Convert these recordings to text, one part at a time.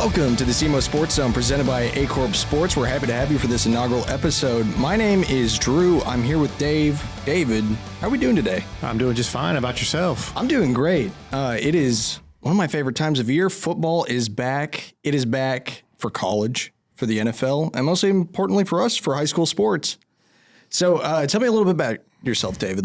Welcome to the SEMO Sports Zone presented by A-Corp Sports. We're happy to have you for this inaugural episode. My name is Drew. I'm here with Dave. David, how are we doing today? I'm doing just fine. How about yourself? I'm doing great. It is one of my favorite times of year. Football is back. It is back for college, for the NFL, and most importantly for us, for high school sports. So tell me a little bit about yourself, David.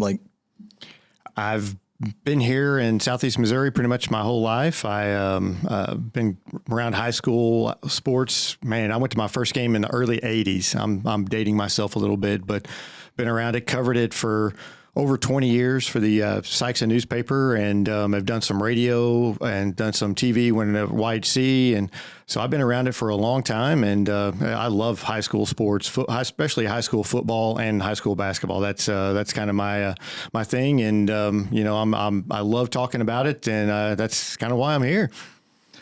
I've been here in Southeast Missouri pretty much my whole life. I've been around high school sports. Man, I went to my first game in the early 80s. I'm dating myself a little bit, but been around it, covered it for over 20 years for the Sykes newspaper, and I've done some radio and done some TV when at YHC, and so I've been around it for a long time, and I love high school sports, especially high school football and high school basketball. That's kind of my thing, and I love talking about it, and that's kind of why I'm here.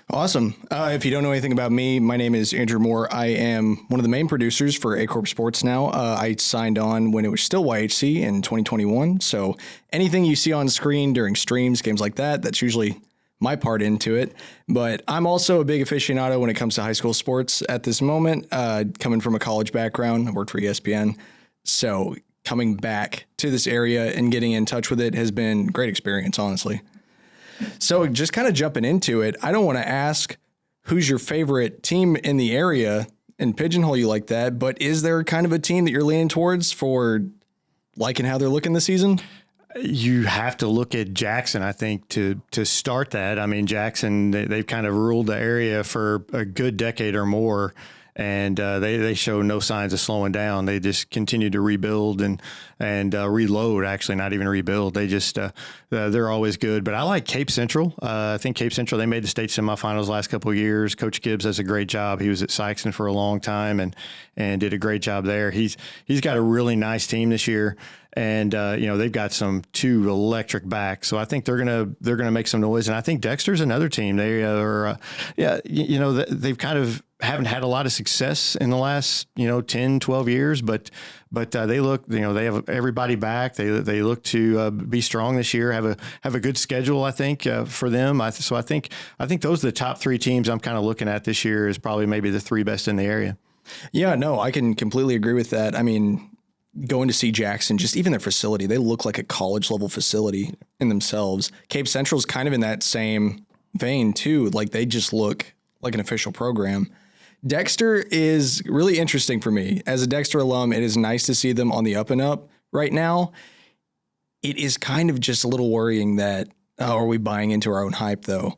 Awesome. If you don't know anything about me, my name is Andrew Moore. I am one of the main producers for A-Corp Sports now. I signed on when it was still YHC in 2021. So anything you see on screen during streams, games like that, that's usually my part into it. But I'm also a big aficionado when it comes to high school sports at this moment, coming from a college background. I worked for ESPN. So coming back to this area and getting in touch with it has been a great experience, honestly. So just kind of jumping into it, I don't want to ask who's your favorite team in the area and pigeonhole you like that, but is there kind of a team that you're leaning towards for liking how they're looking this season? You have to look at Jackson, I think, to start that. I mean, Jackson, they've kind of ruled the area for a good decade or more. And they show no signs of slowing down. They just continue to rebuild and reload. Actually, not even rebuild. They just they're always good. But I like Cape Central. I think Cape Central, they made the state semifinals last couple of years. Coach Gibbs does a great job. He was at Sykeston for a long time and did a great job there. He's got a really nice team this year. And they've got two electric backs, so I think they're gonna make some noise. And I think Dexter's another team. They are, they've kind of haven't had a lot of success in the last 10, 12 years, but they look, they have everybody back. They look to be strong this year. Have a good schedule, I think, for them. So I think those are the top three teams I'm kind of looking at this year is probably maybe the three best in the area. Yeah, no, I can completely agree with that. I mean, going to see Jackson, just even their facility, they look like a college level facility in themselves. Cape Central's kind of in that same vein too. Like they just look like an official program. Dexter is really interesting for me. As a Dexter alum, it is nice to see them on the up and up right now. It is kind of just a little worrying that, are we buying into our own hype though?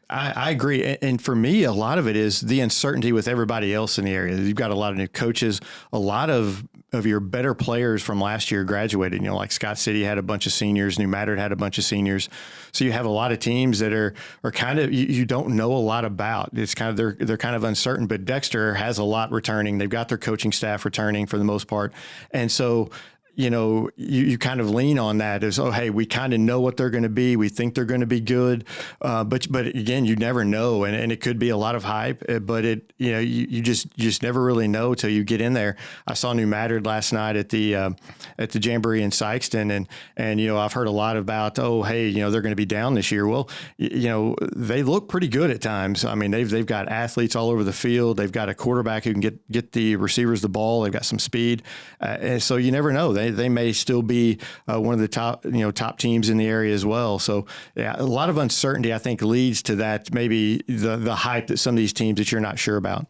I agree. And for me, a lot of it is the uncertainty with everybody else in the area. You've got a lot of new coaches, a lot of your better players from last year graduated. Like Scott City had a bunch of seniors, New Madrid had a bunch of seniors. So you have a lot of teams that are kind of, you don't know a lot about. It's kind of, they're kind of uncertain, but Dexter has a lot returning. They've got their coaching staff returning for the most part. And so, you kind of lean on that as, oh, hey, we kind of know what they're going to be. We think they're going to be good. But again, you never know. And it could be a lot of hype, but you just never really know till you get in there. I saw New Madrid last night at the Jamboree in Sykeston. And I've heard a lot about, oh, hey, they're going to be down this year. Well, they look pretty good at times. I mean, they've got athletes all over the field. They've got a quarterback who can get the receivers the ball. They've got some speed. And so you never know. They may still be one of the top teams in the area as well. So yeah, a lot of uncertainty, I think, leads to that, maybe the hype that some of these teams that you're not sure about.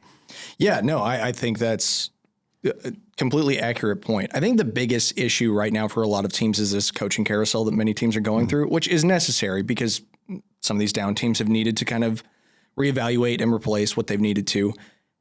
Yeah, no, I think that's a completely accurate point. I think the biggest issue right now for a lot of teams is this coaching carousel that many teams are going through, which is necessary because some of these down teams have needed to kind of reevaluate and replace what they've needed to.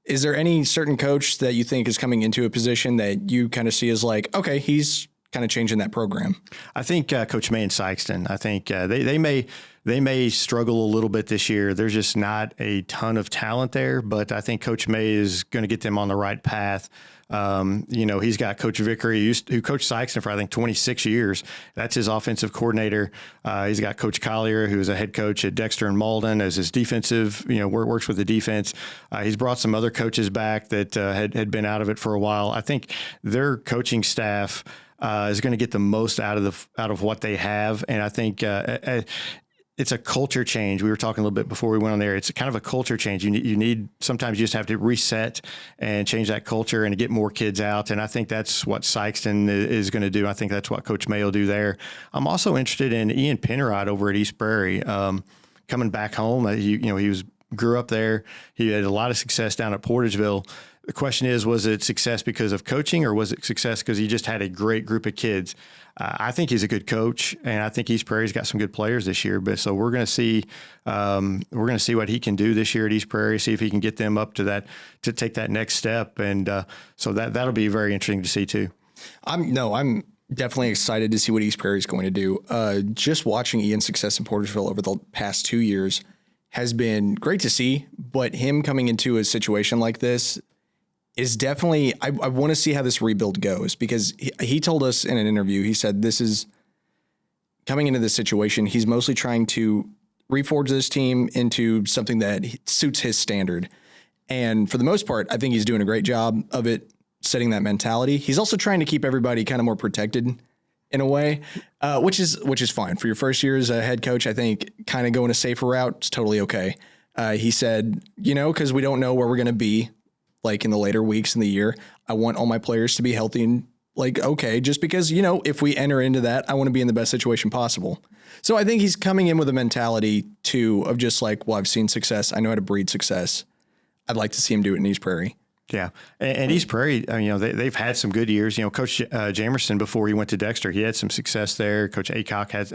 Is there any certain coach that you think is coming into a position that you kind of see as like, okay, he's kind of changing that program? I think Coach May in Sykeston, I think they may struggle a little bit this year. There's just not a ton of talent there, but I think Coach May is going to get them on the right path. He's got Coach Vickery, who coached Sykeston for, I think, 26 years. That's his offensive coordinator. He's got Coach Collier, who's a head coach at Dexter and Malden as his defensive, works with the defense. He's brought some other coaches back that had been out of it for a while. I think their coaching staff is going to get the most out of what they have. And I think it's a culture change. We were talking a little bit before we went on there. It's kind of a culture change. You need sometimes you just have to reset and change that culture and get more kids out. And I think that's what Sykeston is going to do. I think that's what Coach May will do there. I'm also interested in Ian Penrod over at East Prairie, coming back home. He grew up there. He had a lot of success down at Portageville. The question is, was it success because of coaching, or was it success because he just had a great group of kids? I think he's a good coach, and I think East Prairie's got some good players this year. But so we're going to see what he can do this year at East Prairie. See if he can get them up to take that next step, and so that'll be very interesting to see too. I'm definitely excited to see what East Prairie is going to do. Just watching Ian's success in Porterville over the past 2 years has been great to see. But him coming into a situation like this is definitely, I want to see how this rebuild goes, because he told us in an interview, he said this is coming into this situation. He's mostly trying to reforge this team into something that suits his standard. And for the most part, I think he's doing a great job of it, setting that mentality. He's also trying to keep everybody kind of more protected in a way, which is fine. For your first year as a head coach, I think kind of going a safer route is totally okay. He said, because we don't know where we're going to be like in the later weeks in the year, I want all my players to be healthy and okay, just because, if we enter into that, I want to be in the best situation possible. So I think he's coming in with a mentality too of just well, I've seen success. I know how to breed success. I'd like to see him do it in East Prairie. Yeah. And East Prairie, they've had some good years. Coach Jamerson, before he went to Dexter, he had some success there. Coach Aycock has,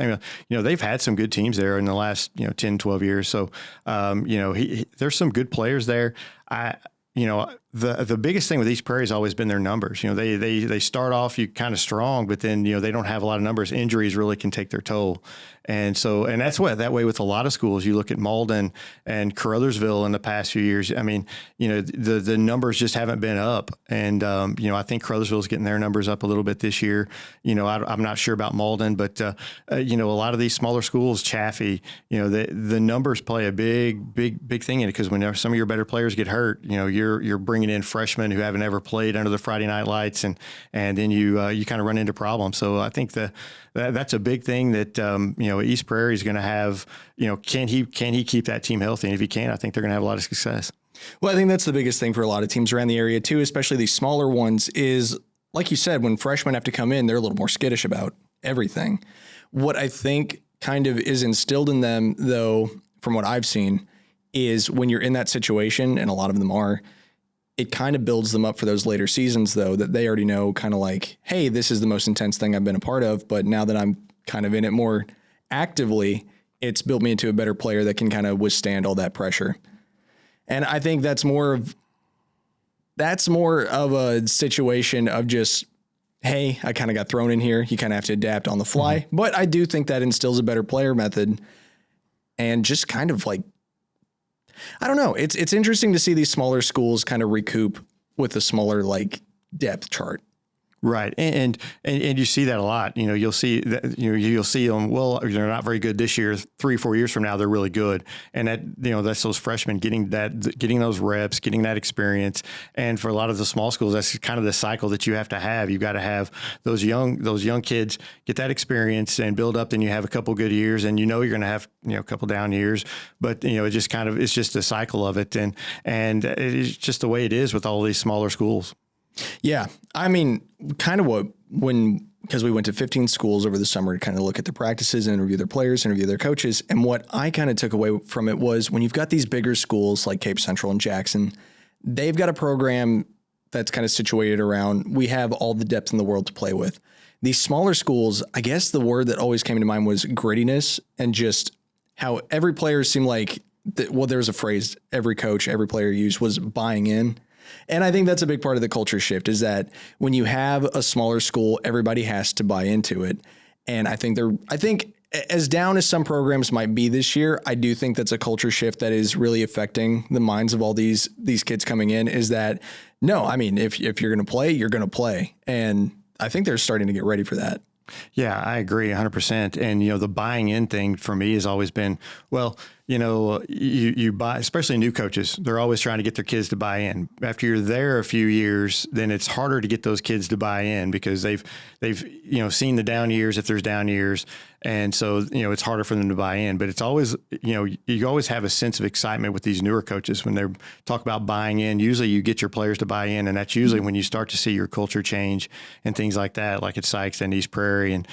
they've had some good teams there in the last, 10, 12 years. So, there's some good players there. The biggest thing with East Prairie has always been their numbers. They start off kind of strong, but then, they don't have a lot of numbers. Injuries really can take their toll. And that's that way with a lot of schools. You look at Malden and Caruthersville in the past few years. I mean, the numbers just haven't been up. And, I think Caruthersville's getting their numbers up a little bit this year. I'm not sure about Malden, but, a lot of these smaller schools, Chaffee, the numbers play a big thing in it, because whenever some of your better players get hurt, you're bringing in freshmen who haven't ever played under the Friday night lights, and then you kind of run into problems. So I think that's a big thing that, East Prairie is going to have. Can he keep that team healthy? And if he can, I think they're going to have a lot of success. Well, I think that's the biggest thing for a lot of teams around the area too, especially these smaller ones, is like you said, when freshmen have to come in, they're a little more skittish about everything. What I think kind of is instilled in them, though, from what I've seen, is when you're in that situation, and a lot of them are, it kind of builds them up for those later seasons, though, that they already know kind of hey, this is the most intense thing I've been a part of. But now that I'm kind of in it more actively, it's built me into a better player that can kind of withstand all that pressure. And I think that's more of a situation of just, hey, I kind of got thrown in here. You kind of have to adapt on the fly. Mm-hmm. But I do think that instills a better player method, and just kind of I don't know. It's interesting to see these smaller schools kind of recoup with a smaller depth chart. Right. And you see that a lot. You'll see that, you'll see them, well, they're not very good this year. 3 or 4 years from now, they're really good. And that's those freshmen getting those reps, getting that experience. And for a lot of the small schools, that's kind of the cycle that you have to have. You've got to have those young kids get that experience and build up. Then you have a couple good years, and you're going to have, a couple down years, but it's just a cycle of it. And it's just the way it is with all these smaller schools. Yeah. I mean, kind of because we went to 15 schools over the summer to kind of look at their practices and interview their players, interview their coaches. And what I kind of took away from it was, when you've got these bigger schools like Cape Central and Jackson, they've got a program that's kind of situated around, we have all the depth in the world to play with. These smaller schools, I guess the word that always came to mind was grittiness, and just how every player seemed there's a phrase every coach, every player used, was buying in. And I think that's a big part of the culture shift, is that when you have a smaller school, everybody has to buy into it. And I think as down as some programs might be this year, I do think that's a culture shift that is really affecting the minds of all these kids coming in, is that, no, I mean, if you're going to play, you're going to play. And I think they're starting to get ready for that. Yeah, I agree 100%. And, the buying in thing for me has always been, well, you buy, especially new coaches, they're always trying to get their kids to buy in. After you're there a few years, then it's harder to get those kids to buy in, because they've seen the down years, if there's down years, And so, it's harder for them to buy in, but it's always, you always have a sense of excitement with these newer coaches when they talk about buying in. Usually you get your players to buy in, and that's usually when you start to see your culture change and things like that, like at Sykes and East Prairie and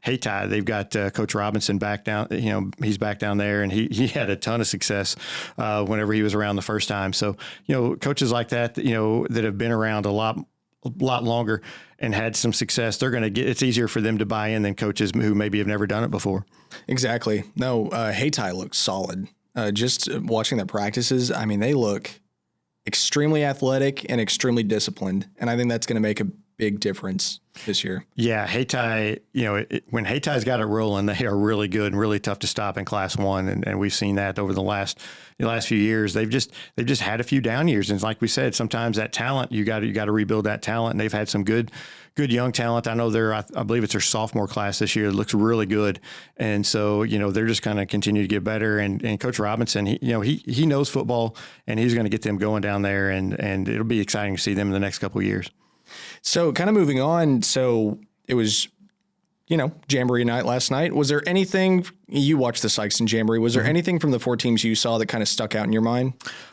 Hayti. They've got Coach Robinson back down, he's back down there, and he had a ton of success whenever he was around the first time. So, coaches like that, that have been around a lot longer and had some success, it's easier for them to buy in than coaches who maybe have never done it before. Exactly. No, Hayti looks solid. Just watching their practices, I mean, they look extremely athletic and extremely disciplined. And I think that's going to make a big difference this year. Yeah, Hayti, when Haty's got it rolling, they are really good and really tough to stop in Class 1, and we've seen that over the last few years. They've just had a few down years, and like we said, sometimes that talent you got to rebuild that talent. And they've had some good young talent. I know I believe it's their sophomore class this year. It looks really good, and so they're just going to continue to get better. And Coach Robinson, he knows football, and he's going to get them going down there, and it'll be exciting to see them in the next couple of years. So kind of moving on. So it was, Jamboree night last night. Was there anything, you watched the Sykes and Jamboree, was there anything from the 4 teams you saw that kind of stuck out in your mind?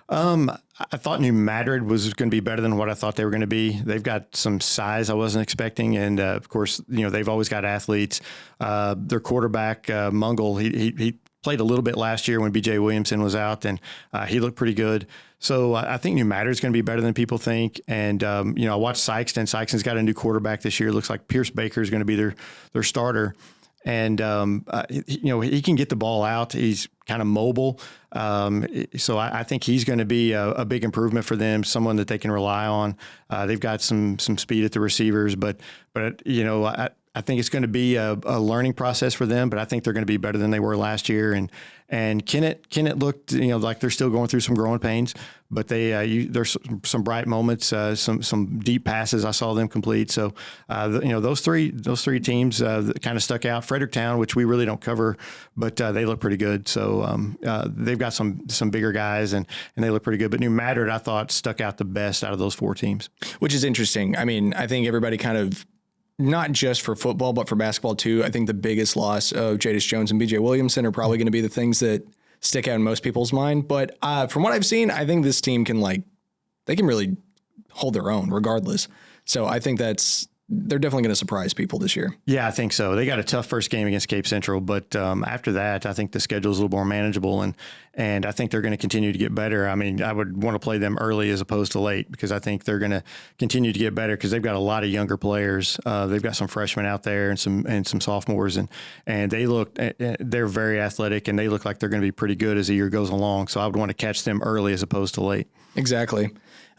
I thought New Madrid was going to be better than what I thought they were going to be. They've got some size I wasn't expecting. And of course, they've always got athletes. Their quarterback, Mungle, he played a little bit last year when B.J. Williamson was out, and he looked pretty good. So I think New Madrid is going to be better than people think. And, I watched Sykeston. Sykeston's got a new quarterback this year. It looks like Pierce Baker is going to be their starter. And, he can get the ball out. He's kind of mobile. So I think he's going to be a big improvement for them, someone that they can rely on. They've got some speed at the receivers, but I think it's going to be a learning process for them, but I think they're going to be better than they were last year. And Kennett looked, like they're still going through some growing pains, but there's some bright moments, some deep passes I saw them complete. So, those three teams kind of stuck out. Fredericktown, which we really don't cover, but they look pretty good. So they've got some bigger guys, and they look pretty good. But New Madrid, I thought, stuck out the best out of those 4 teams. Which is interesting. I mean, I think everybody kind of, not just for football, but for basketball too, I think the biggest loss of Jadis Jones and B.J. Williamson are probably going to be the things that stick out in most people's mind. But from what I've seen, I think this team can they can really hold their own regardless. So I think they're definitely going to surprise people this year. Yeah, I think so. They got a tough first game against Cape Central, but after that, I think the schedule is a little more manageable, and I think they're going to continue to get better. I mean, I would want to play them early as opposed to late, because I think they're going to continue to get better because they've got a lot of younger players. They've got some freshmen out there and some sophomores, and they're very athletic, and they look like they're going to be pretty good as the year goes along. So I would want to catch them early as opposed to late. Exactly.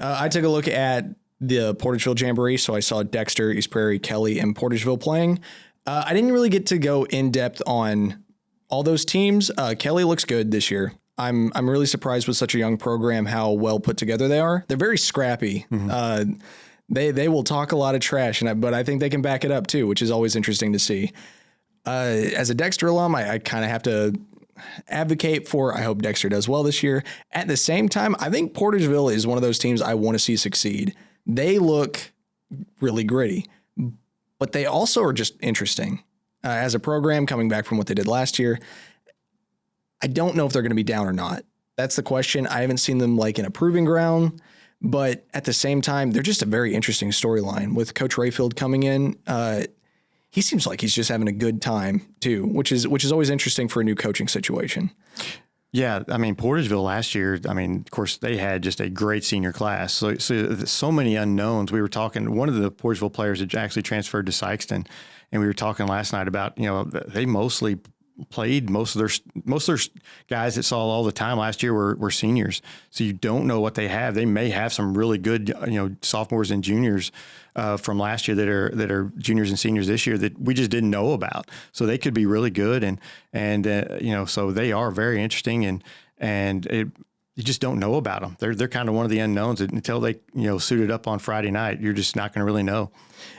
I took a look at the Portageville Jamboree, so I saw Dexter, East Prairie, Kelly, and Portageville playing. I didn't really get to go in depth on all those teams. Kelly looks good this year. I'm really surprised with such a young program how well put together they are. They're very scrappy. Mm-hmm. They will talk a lot of trash, but I think they can back it up too, which is always interesting to see. As a Dexter alum, I kind of have to advocate for, I hope Dexter does well this year. At the same time, I think Portageville is one of those teams I want to see succeed. They look really gritty, but they also are just interesting as a program coming back from what they did last year. I don't know if they're going to be down or not. That's the question. I haven't seen them in a proving ground, but at the same time, they're just a very interesting storyline with Coach Rayfield coming in. He seems like he's just having a good time too, which is always interesting for a new coaching situation. Yeah, I mean, Portageville last year, I mean, of course, they had just a great senior class. So many unknowns. We were talking, one of the Portageville players had actually transferred to Sykeston, and we were talking last night about, they mostly played, most of their guys that saw all the time last year were seniors. So you don't know what they have. They may have some really good, sophomores and juniors from last year that are juniors and seniors this year that we just didn't know about. So they could be really good, and so they are very interesting, and you just don't know about them. They're kind of one of the unknowns until they suit it up on Friday night. You're just not going to really know.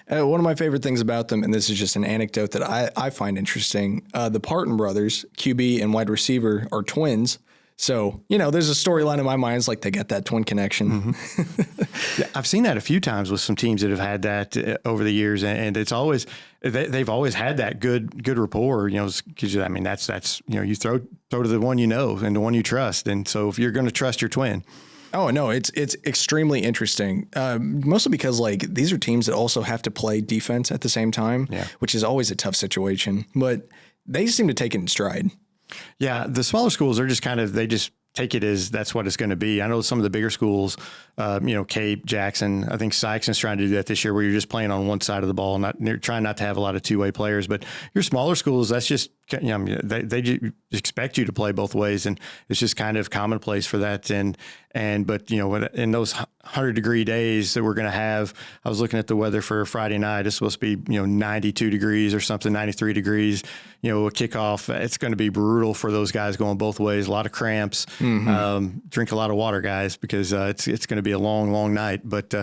One of my favorite things about them, and this is just an anecdote that I find interesting, the Parton brothers, QB and wide receiver, are twins. So, there's a storyline in my mind. It's like they got that twin connection. Yeah, I've seen that a few times with some teams that have had that over the years, and it's always they've always had that good rapport. Because that's you throw to the one and the one you trust, and so if you're going to trust your twin. Oh, no, it's extremely interesting, mostly because, these are teams that also have to play defense at the same time, which is always a tough situation. But they seem to take it in stride. Yeah, the smaller schools are just they just take it as that's what it's going to be. I know some of the bigger schools, Cape, Jackson, I think Sykeston's trying to do that this year where you're just playing on one side of the ball, trying not to have a lot of two-way players. But your smaller schools, that's just, they expect you to play both ways, and it's just kind of commonplace for that. But in those 100-degree days that we're going to have, I was looking at the weather for Friday night. It's supposed to be 92 degrees or something, 93 degrees. A kickoff. It's going to be brutal for those guys going both ways. A lot of cramps. Drink a lot of water, guys, because it's going to be a long, long night. But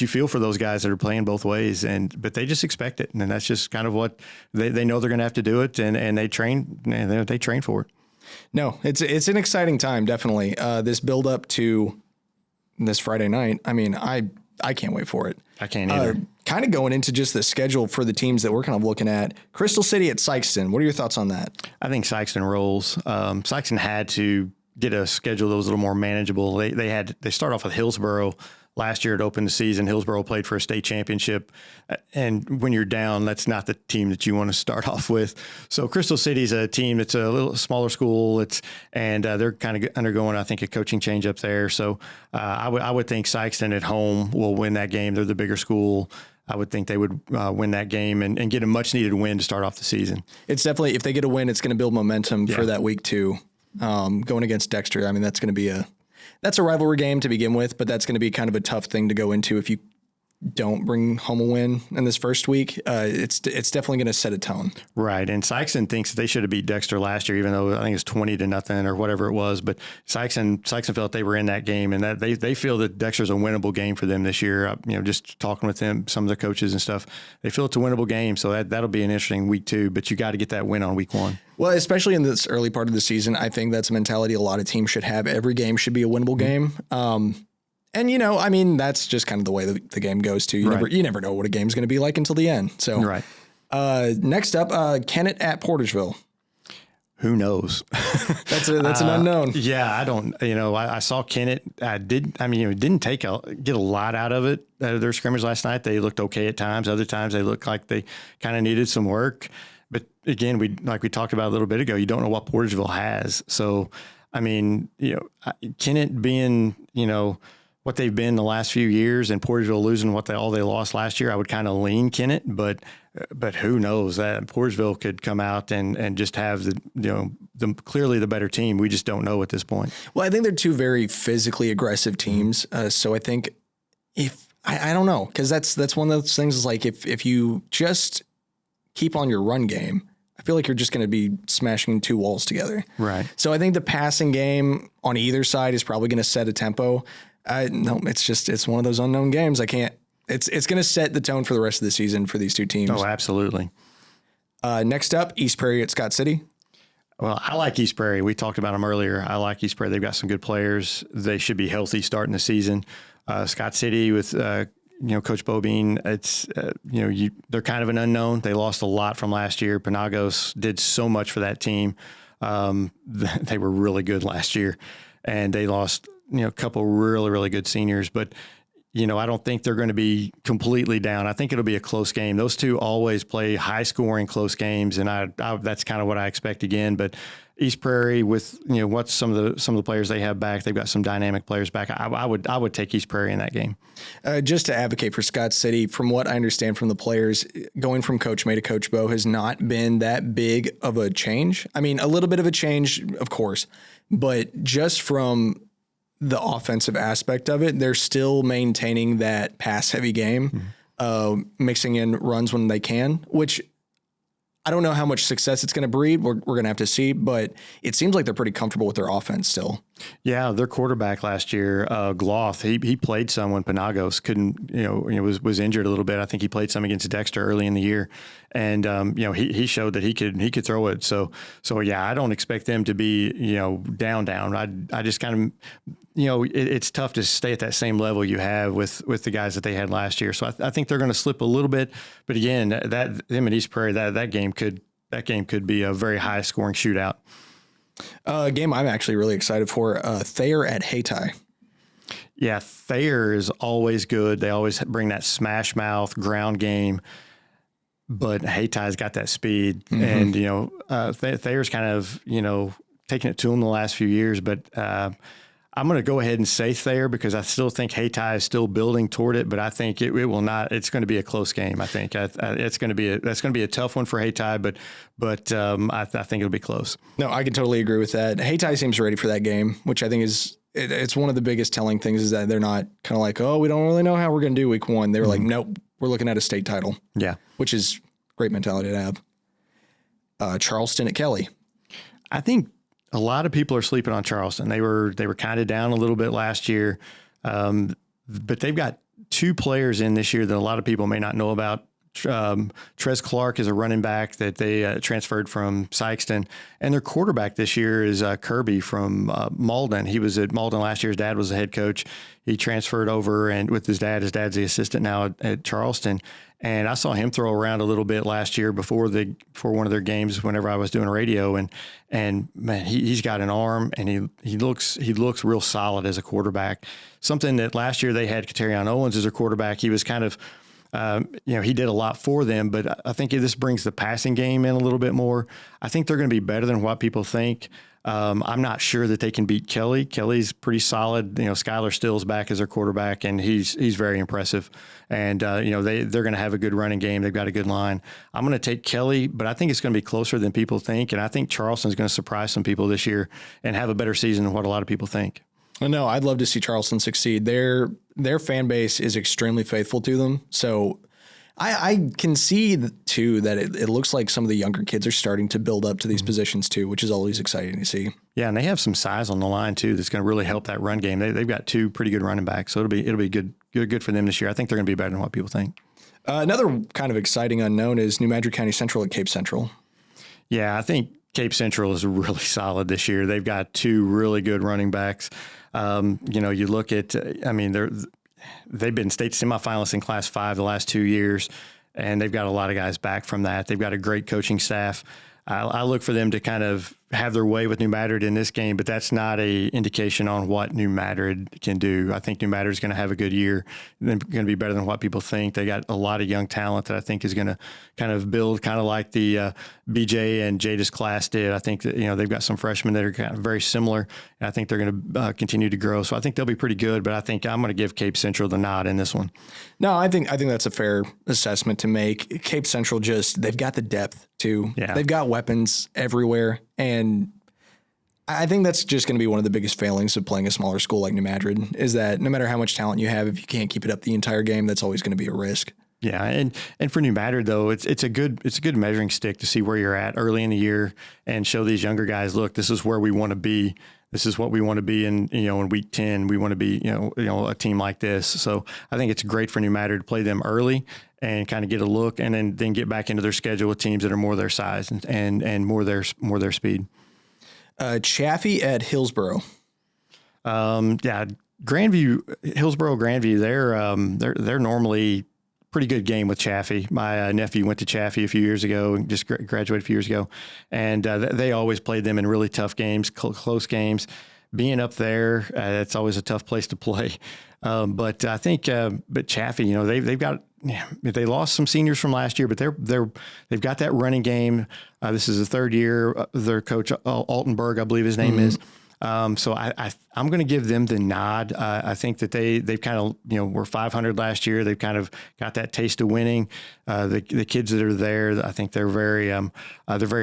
you feel for those guys that are playing both ways, but they just expect it, and that's just kind of what they know they're going to have to do it, and they train. They train for it. No, it's an exciting time, definitely. This build up to this Friday night. I mean, I can't wait for it. I can't either. Kind of going into just the schedule for the teams that we're kind of looking at. Crystal City at Sykeston. What are your thoughts on that? I think Sykeston rolls. Sykeston had to get a schedule that was a little more manageable. They start off with Hillsboro. Last year it opened the season. Hillsboro played for a state championship. And when you're down, that's not the team that you want to start off with. So Crystal City's a team that's a little smaller school. They're kind of undergoing, I think, a coaching change up there. So I would think Sykeston at home will win that game. They're the bigger school. I would think they would win that game and get a much-needed win to start off the season. It's definitely, if they get a win, it's going to build momentum for that week too. Going against Dexter, I mean, that's going to be that's a rivalry game to begin with, but that's going to be kind of a tough thing to go into if you don't bring home a win in this first week. It's definitely going to set a tone. Right. And Sykeston thinks they should have beat Dexter last year, even though I think it's 20-0 or whatever it was. But Sykeston felt they were in that game, and that they feel that Dexter's a winnable game for them this year. Just talking with them, some of the coaches and stuff, they feel it's a winnable game. So that'll be an interesting week 2, but you got to get that win on week 1. Well, especially in this early part of the season, I think that's a mentality a lot of teams should have. Every game should be a winnable game. And, that's just kind of the way the game goes too. You never know what a game's going to be like until the end. So, next up, Kennett at Portersville. Who knows? That's an unknown. Yeah, I don't. I saw Kennett. It didn't get a lot out of it. Their scrimmage last night, they looked okay at times. Other times, they looked like they kind of needed some work. But again, we talked about a little bit ago, you don't know what Portersville has. So, Kennett being, what they've been the last few years, and Portersville losing all they lost last year, I would kind of lean Kennett, but who knows, that Portersville could come out and just have the clearly the better team. We just don't know at this point. Well, I think they're two very physically aggressive teams. So I think I don't know, because that's one of those things is like if you just keep on your run game, I feel like you're just going to be smashing two walls together. Right. So I think the passing game on either side is probably going to set a tempo. No, it's one of those unknown games. It's going to set the tone for the rest of the season for these two teams. Oh, absolutely. Next up, East Prairie at Scott City. Well, I like East Prairie. We talked about them earlier. I like East Prairie. They've got some good players. They should be healthy starting the season. Scott City with, Coach Bobine, it's, they're kind of an unknown. They lost a lot from last year. Penagos did so much for that team. They were really good last year, and they lost a couple really, really good seniors, but I don't think they're going to be completely down. I think it'll be a close game. Those two always play high scoring, close games. And that's kind of what I expect again, but East Prairie with, what some of the players they have back, they've got some dynamic players back. I would take East Prairie in that game. Just to advocate for Scott City, from what I understand from the players, going from Coach May to Coach Bo has not been that big of a change. I mean, a little bit of a change, of course, but just from the offensive aspect of it, they're still maintaining that pass heavy game, mixing in runs when they can, which I don't know how much success it's going to breed. We're going to have to see, but it seems like they're pretty comfortable with their offense still. Yeah, their quarterback last year, Gloth, he played some when Panagos couldn't, was injured a little bit. I think he played some against Dexter early in the year, and he showed that he could throw it. So yeah, I don't expect them to be down. I just kind of it's tough to stay at that same level you have with the guys that they had last year. So I think they're going to slip a little bit, but again, that them at East Prairie, that game could be a very high scoring shootout. A game I'm actually really excited for, Thayer at Hayti. Yeah, Thayer is always good. They always bring that smash mouth ground game, but Hayti's got that speed. And, Thayer's kind of, taking it to them the last few years, but I'm going to go ahead and say Thayer because I still think Hayti is still building toward it, but I think it will not. It's going to be a close game. I think that's going to be a tough one for Hayti, but I think it'll be close. No, I can totally agree with that. Hayti seems ready for that game, which I think is it's one of the biggest telling things is that they're not kind of like, oh, we don't really know how we're going to do week one. They're like, nope, we're looking at a state title. Yeah, which is great mentality to have. Charleston at Kelly. I think a lot of people are sleeping on Charleston. They were kind of down a little bit last year, but they've got two players in this year that a lot of people may not know about. Trez Clark is a running back that they transferred from Sykeston, and their quarterback this year is Kirby from Malden. He was at Malden last year. His dad was the head coach. He transferred over and with his dad's the assistant now at Charleston. And I saw him throw around a little bit last year before one of their games whenever I was doing radio. And man, he's got an arm and he looks real solid as a quarterback. Something that last year they had Katerion Owens as a quarterback. He was kind of, he did a lot for them, but I think this brings the passing game in a little bit more. I think they're going to be better than what people think. I'm not sure that they can beat Kelly. Kelly's pretty solid. Skylar Still's back as their quarterback, and he's very impressive. And they're going to have a good running game. They've got a good line. I'm going to take Kelly, but I think it's going to be closer than people think. And I think Charleston's going to surprise some people this year and have a better season than what a lot of people think. No, I'd love to see Charleston succeed. Their fan base is extremely faithful to them. So I can see too that it looks like some of the younger kids are starting to build up to these positions too, which is always exciting to see. Yeah, and they have some size on the line too that's going to really help that run game. They've got two pretty good running backs, so it'll be good for them this year. I think they're going to be better than what people think. Another kind of exciting unknown is New Madrid County Central at Cape Central. Yeah, I think Cape Central is really solid this year. They've got two really good running backs. You look at, they've been state semifinalists in Class 5 the last 2 years, and they've got a lot of guys back from that. They've got a great coaching staff. I look for them to kind of have their way with New Madrid in this game, but that's not a indication on what New Madrid can do. I think New Madrid is going to have a good year. They're going to be better than what people think. They got a lot of young talent that I think is going to kind of build kind of like the BJ and Jadis class did. I think that, they've got some freshmen that are kind of very similar, and I think they're going to continue to grow. So I think they'll be pretty good, but I think I'm going to give Cape Central the nod in this one. No, I think that's a fair assessment to make. Cape Central they've got the depth too. Yeah. They've got weapons everywhere. And I think that's just going to be one of the biggest failings of playing a smaller school like New Madrid is that no matter how much talent you have, if you can't keep it up the entire game, that's always going to be a risk. Yeah, and for New Madrid though, it's a good measuring stick to see where you're at early in the year and show these younger guys, look, this is where we want to be. This is what we want to be in week 10. We want to be a team like this. So I think it's great for New Madrid to play them early and kind of get a look, and then get back into their schedule with teams that are more their size and more their speed. Chaffee at Hillsboro. Hillsboro, Grandview. They're normally pretty good game with Chaffee. My nephew went to Chaffee a few years ago and just graduated a few years ago, and they always played them in really tough games, close games. Being up there, it's always a tough place to play. But I think, but Chaffee, they've got. Yeah, they lost some seniors from last year, but they've got that running game. This is the third year. Their coach Altenberg, I believe his name is. So I'm going to give them the nod. I think that they've kind of were 500 last year. They've kind of got that taste of winning. The kids that are there, I think they're very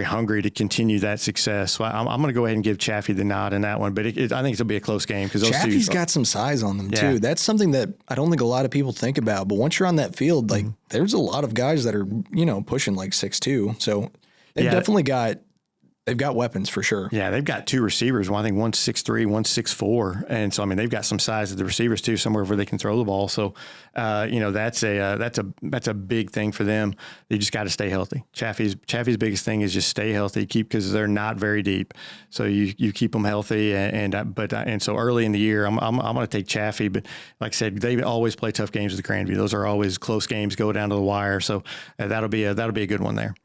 hungry to continue that success. So I'm going to go ahead and give Chaffee the nod in that one. But I think it'll be a close game because Chaffee's got some size on them too. That's something that I don't think a lot of people think about. But once you're on that field, there's a lot of guys that are pushing like 6'2". So They've got weapons for sure. Yeah, they've got two receivers. One, I think one's 6'3", one's 6'4", and so I mean they've got some size at the receivers too, somewhere where they can throw the ball. So, that's a big thing for them. They just got to stay healthy. Chaffee's biggest thing is just stay healthy, because they're not very deep. So you keep them healthy, and so early in the year, I'm going to take Chaffee. But like I said, they always play tough games with Grandview. Those are always close games, go down to the wire. So that'll be a good one there.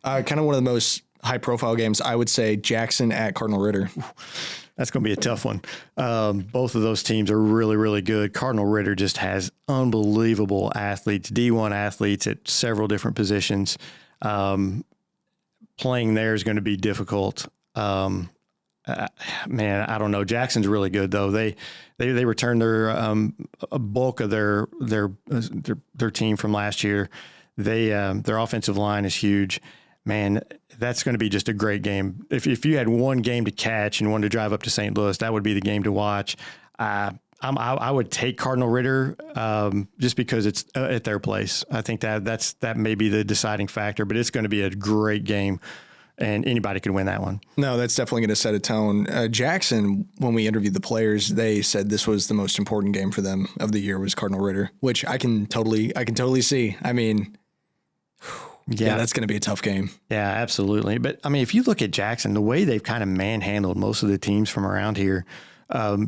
Kind of one of the most high-profile games, I would say Jackson at Cardinal Ritter. That's going to be a tough one. Both of those teams are really, really good. Cardinal Ritter just has unbelievable athletes, D1 athletes at several different positions. Playing there is going to be difficult. Man, I don't know. Jackson's really good though. They returned a bulk of their team from last year. Their offensive line is huge. Man, that's going to be just a great game. If you had one game to catch and wanted to drive up to St. Louis, that would be the game to watch. I would take Cardinal Ritter just because it's at their place. I think that may be the deciding factor, but it's going to be a great game, and anybody could win that one. No, that's definitely going to set a tone. Jackson, when we interviewed the players, they said this was the most important game for them of the year was Cardinal Ritter, which I can totally see. I mean, yeah, that's going to be a tough game. Yeah, absolutely. But I mean, if you look at Jackson, the way they've kind of manhandled most of the teams from around here,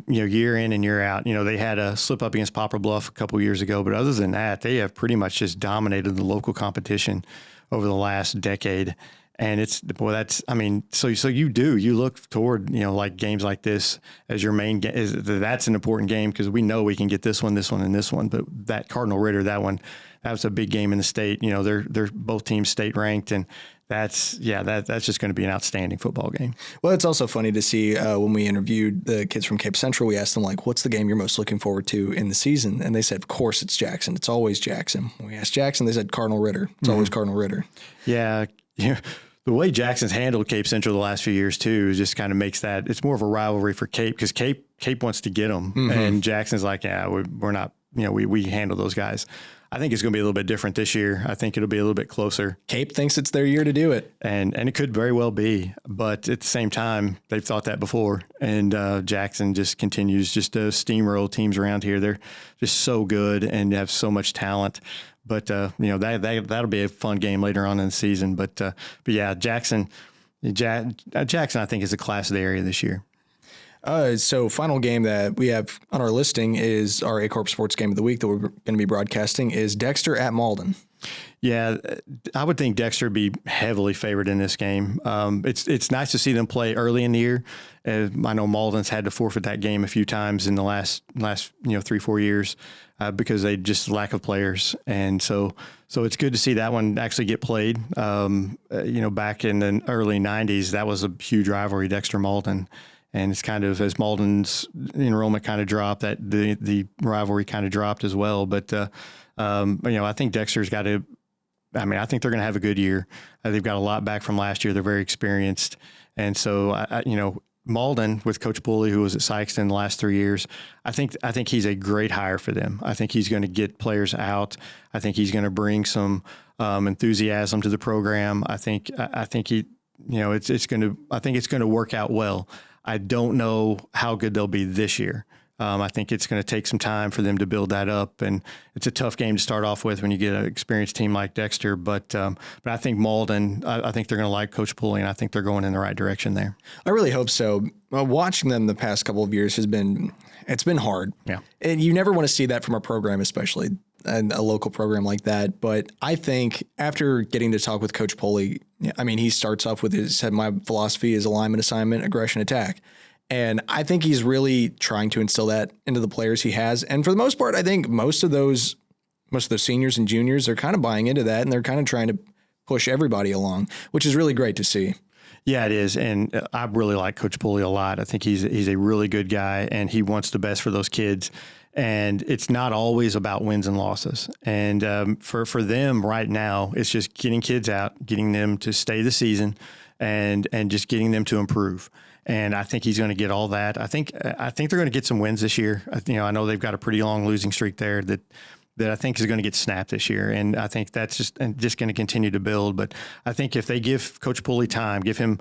year in and year out, they had a slip up against Poplar Bluff a couple years ago, but other than that, they have pretty much just dominated the local competition over the last decade. And so you look toward, like games like this as your main game. That's an important game because we know we can get this one, and this one. But that Cardinal Ritter, that was a big game in the state. They're both teams state ranked, and that's just going to be an outstanding football game. Well, it's also funny to see when we interviewed the kids from Cape Central, we asked them, like, what's the game you're most looking forward to in the season? And they said, of course, it's Jackson. It's always Jackson. When we asked Jackson, they said Cardinal Ritter. It's always Cardinal Ritter. Yeah. The way Jackson's handled Cape Central the last few years too just kind of makes that it's more of a rivalry for Cape because Cape wants to get them, and Jackson's like, yeah, we're not, we handle those guys. I think it's going to be a little bit different this year. I think it'll be a little bit closer. Cape thinks it's their year to do it, and it could very well be. But at the same time, they've thought that before, and Jackson just continues just to steamroll teams around here. They're just so good and have so much talent. But that'll be a fun game later on in the season. But yeah, Jackson, I think is a class of the area this year. So final game that we have on our listing is our A-Corp Sports Game of the Week that we're going to be broadcasting is Dexter at Malden. Yeah, I would think Dexter would be heavily favored in this game. It's nice to see them play early in the year. I know Malden's had to forfeit that game a few times in the last 3-4 years because they just lack of players, and so it's good to see that one actually get played. Back in the early '90s, that was a huge rivalry, Dexter Malden. And it's kind of, as Malden's enrollment kind of dropped, that the rivalry kind of dropped as well. But, I think Dexter's got to, I think they're going to have a good year. They've got a lot back from last year. They're very experienced. And so, Malden with Coach Pulley, who was at Sykeston the last 3 years, I think he's a great hire for them. I think he's going to get players out. I think he's going to bring some enthusiasm to the program. I think it's going to work out well. I don't know how good they'll be this year. I think it's going to take some time for them to build that up, and it's a tough game to start off with when you get an experienced team like Dexter. But I think Malden, I think they're going to like Coach Pulley, and I think they're going in the right direction there. I really hope so. Watching them the past couple of years it's been hard. Yeah, and you never want to see that from a program, especially a local program like that. But I think after getting to talk with Coach Pulley, he starts off with my philosophy is alignment, assignment, aggression, attack. And I think he's really trying to instill that into the players he has. And for the most part, I think most of those seniors and juniors are kind of buying into that, and they're kind of trying to push everybody along, which is really great to see. Yeah, it is. And I really like Coach Pulley a lot. I think he's a really good guy, and he wants the best for those kids. And it's not always about wins and losses. And for them right now, it's just getting kids out, getting them to stay the season, and just getting them to improve. And I think he's going to get all that. I think they're going to get some wins this year. I know they've got a pretty long losing streak there that that I think is going to get snapped this year. And I think that's just going to continue to build. But I think if they give Coach Pulley time, give him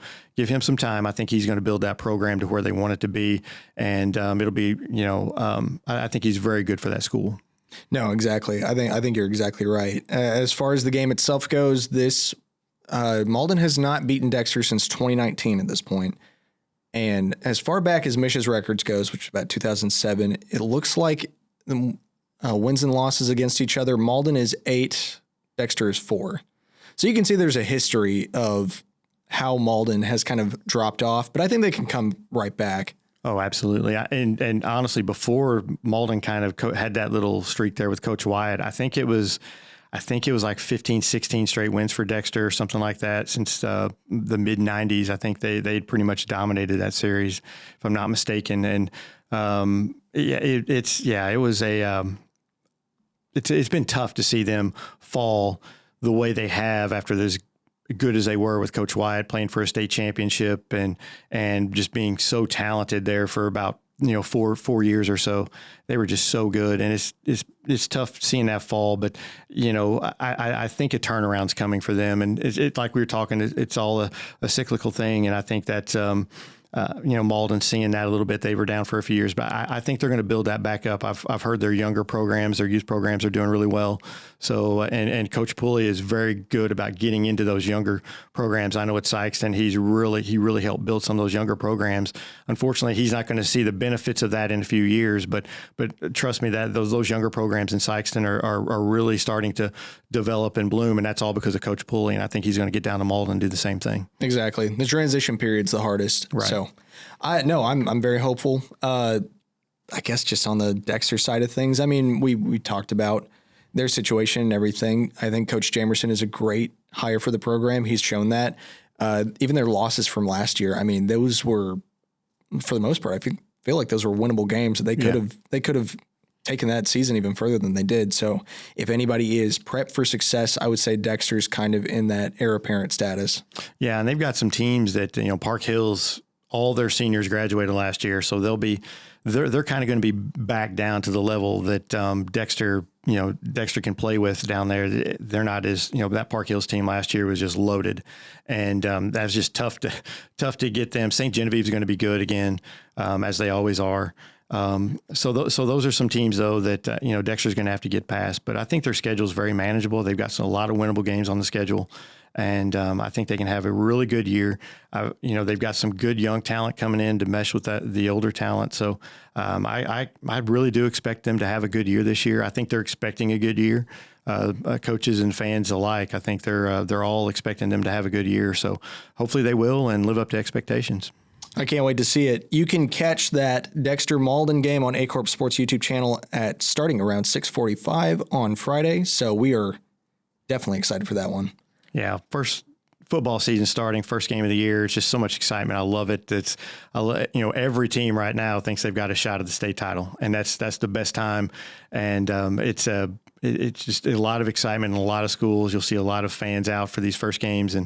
some time, I think he's going to build that program to where they want it to be. And it'll be, I think he's very good for that school. No, exactly. I think you're exactly right. As far as the game itself goes, this Malden has not beaten Dexter since 2019 at this point. And as far back as Mish's records goes, which is about 2007, it looks like the wins and losses against each other, Malden is 8, Dexter is 4. So you can see there's a history of how Malden has kind of dropped off, but I think they can come right back. Oh, absolutely. And honestly, before Malden kind of had that little streak there with Coach Wyatt, I think it was like 15, 16 straight wins for Dexter or something like that since the mid 90s. I think they'd pretty much dominated that series, if I'm not mistaken. And it's been tough to see them fall the way they have after as good as they were with Coach Wyatt playing for a state championship and just being so talented there for about 4 years or so. They were just so good, and it's tough seeing that fall. But I think a turnaround's coming for them, and it like we were talking, it's all a cyclical thing, and I think that Malden seeing that a little bit. They were down for a few years, but I think they're going to build that back up. I've heard their younger programs, their youth programs are doing really well. So, and Coach Pulley is very good about getting into those younger programs. I know at Sykeston, he really helped build some of those younger programs. Unfortunately, he's not going to see the benefits of that in a few years, but trust me that those younger programs in Sykeston are really starting to develop and bloom. And that's all because of Coach Pulley. And I think he's going to get down to Malden and do the same thing. Exactly. The transition period's the hardest. Right. So I'm very hopeful. I guess just on the Dexter side of things, I mean, we talked about their situation and everything. I think Coach Jamerson is a great hire for the program. He's shown that. Even their losses from last year, I mean, those were, for the most part, I feel like those were winnable games. They could have taken that season even further than they did. So if anybody is prepped for success, I would say Dexter's kind of in that heir apparent status. Yeah, and they've got some teams that, Park Hills, all their seniors graduated last year, so they're kind of going to be back down to the level that Dexter can play with down there. They're not as, that Park Hills team last year was just loaded, and that's just tough to get them. St. Genevieve's going to be good again, as they always are. So those are some teams though that Dexter's going to have to get past. But I think their schedule is very manageable. They've got a lot of winnable games on the schedule. And I think they can have a really good year. They've got some good young talent coming in to mesh with the older talent. So I really do expect them to have a good year this year. I think they're expecting a good year. Coaches and fans alike. I think they're all expecting them to have a good year. So hopefully they will and live up to expectations. I can't wait to see it. You can catch that Dexter Malden game on A Corp Sports YouTube channel starting around 6:45 on Friday. So we are definitely excited for that one. Yeah, first football season starting, first game of the year. It's just so much excitement. I love it. Every team right now thinks they've got a shot at the state title, and that's the best time. And it's just a lot of excitement in a lot of schools. You'll see a lot of fans out for these first games,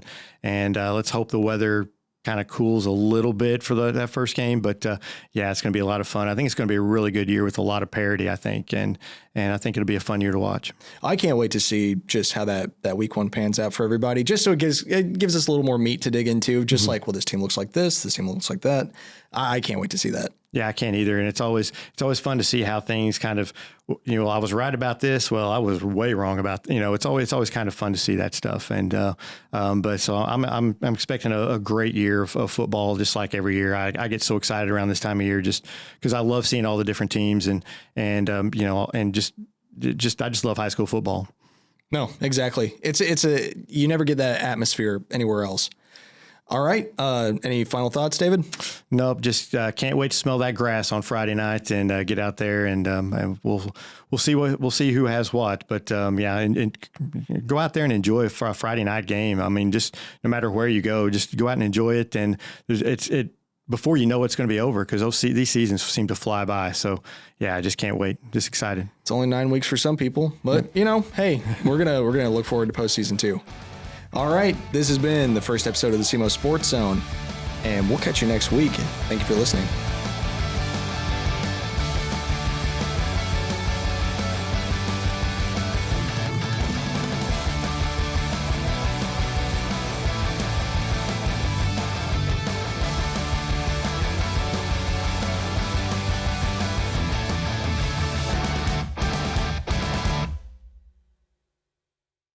and let's hope the weather kind of cools a little bit for that first game, but it's going to be a lot of fun. I think it's going to be a really good year with a lot of parity, I think, and I think it'll be a fun year to watch. I can't wait to see just how that week one pans out for everybody, just so it gives us a little more meat to dig into, just like, well, this team looks like this team looks like that. I can't wait to see that. Yeah, I can't either. And it's always fun to see how things kind of, I was right about this. Well, I was way wrong about, it's always kind of fun to see that stuff. And, but so I'm expecting a great year of football, just like every year. I get so excited around this time of year just because I love seeing all the different teams and just I just love high school football. No, exactly. You never get that atmosphere anywhere else. All right. Any final thoughts, David? Nope. Just can't wait to smell that grass on Friday night and get out there and we'll see who has what. But and go out there and enjoy a Friday night game. I mean, just no matter where you go, just go out and enjoy it. And before you know it's going to be over because these seasons seem to fly by. So yeah, I just can't wait. Just excited. It's only 9 weeks for some people, but hey, we're gonna look forward to postseason too. All right, this has been the first episode of the SEMO Sports Zone, and we'll catch you next week. Thank you for listening.